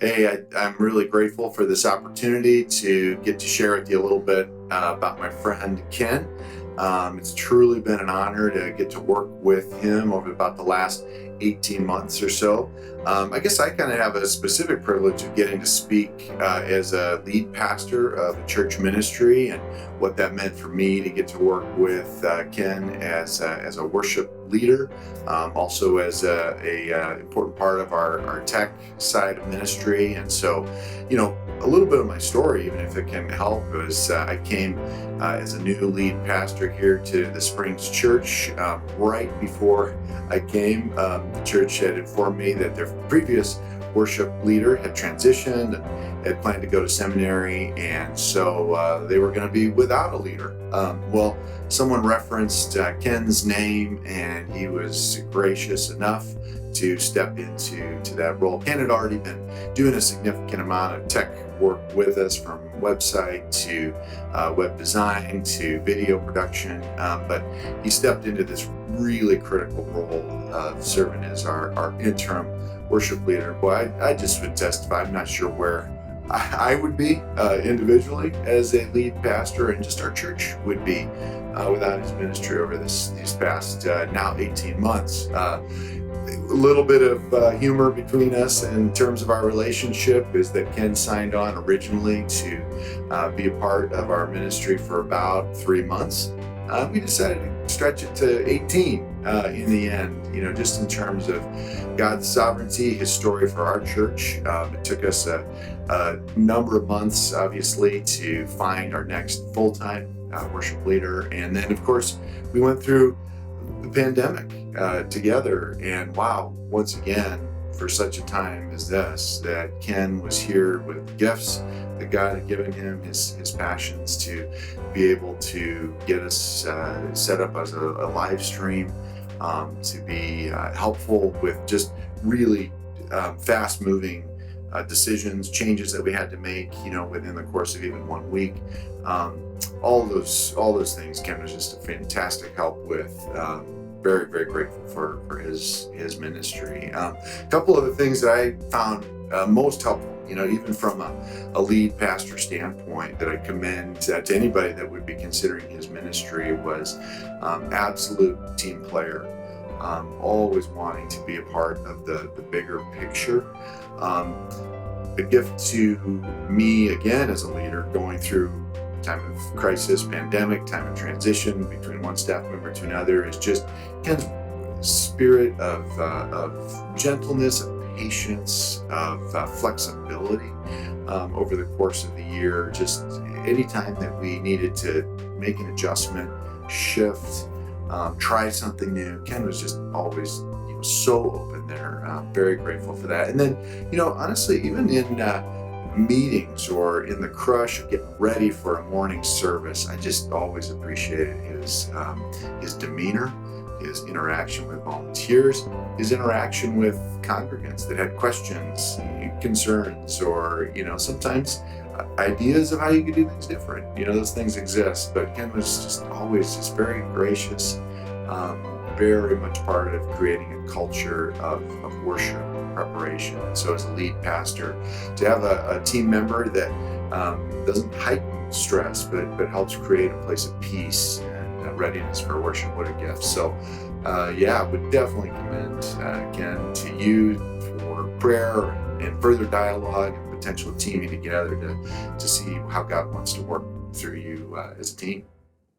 Hey, I'm really grateful for this opportunity to get to share with you a little bit about my friend Ken. It's truly been an honor to get to work with him over about the last 18 months or so. I guess I kind of have a specific privilege of getting to speak as a lead pastor of a church ministry, and what that meant for me to get to work with Ken as a worship leader, also as a important part of our tech side of ministry. And so, a little bit of my story, even if it can help, is I came as a new lead pastor here to the Springs Church. Right before I came, the church had informed me that their previous worship leader had transitioned and had planned to go to seminary, and so they were going to be without a leader. Well, someone referenced Ken's name, and he was gracious enough to step into that role. Ken had already been doing a significant amount of tech work with us, from website to web design to video production, but he stepped into this really critical role of serving as our interim worship leader. Boy, I just would testify, I'm not sure where I would be individually as a lead pastor, and just our church would be without his ministry over these past now 18 months. A little bit of humor between us in terms of our relationship is that Ken signed on originally to be a part of our ministry for about 3 months. We decided to stretch it to 18 in the end, just in terms of God's sovereignty, his story for our church. It took us a number of months, obviously, to find our next full-time worship leader. And then, of course, we went through the pandemic together. And wow, once again, for such a time as this, that Ken was here with gifts that God had given him, his passions, to be able to get us set up as a live stream, to be helpful with just really fast moving decisions, changes that we had to make, within the course of even 1 week. All those things Ken was just a fantastic help with. Very, very grateful for his ministry. A couple of the things that I found most helpful, even from a lead pastor standpoint, that I commend to anybody that would be considering his ministry, was absolute team player. Always wanting to be a part of the bigger picture. A gift to me, again, as a leader, going through time of crisis, pandemic, time of transition between one staff member to another, is just Ken's spirit of gentleness, of patience, of flexibility over the course of the year. Just anytime that we needed to make an adjustment, shift, try something new, Ken was just always so open there. Very grateful for that. And then, honestly, even in meetings or in the crush of getting ready for a morning service, I just always appreciated his demeanor, his interaction with volunteers, his interaction with congregants that had questions, concerns, or sometimes ideas of how you could do things different. Those things exist, but Ken was just always just very gracious, very much part of creating a culture of worship preparation. And so as a lead pastor, to have a team member that doesn't heighten stress, but helps create a place of peace and readiness for worship, what a gift. So I would definitely commend Ken to you for prayer and further dialogue and potential teaming together to see how God wants to work through you as a team.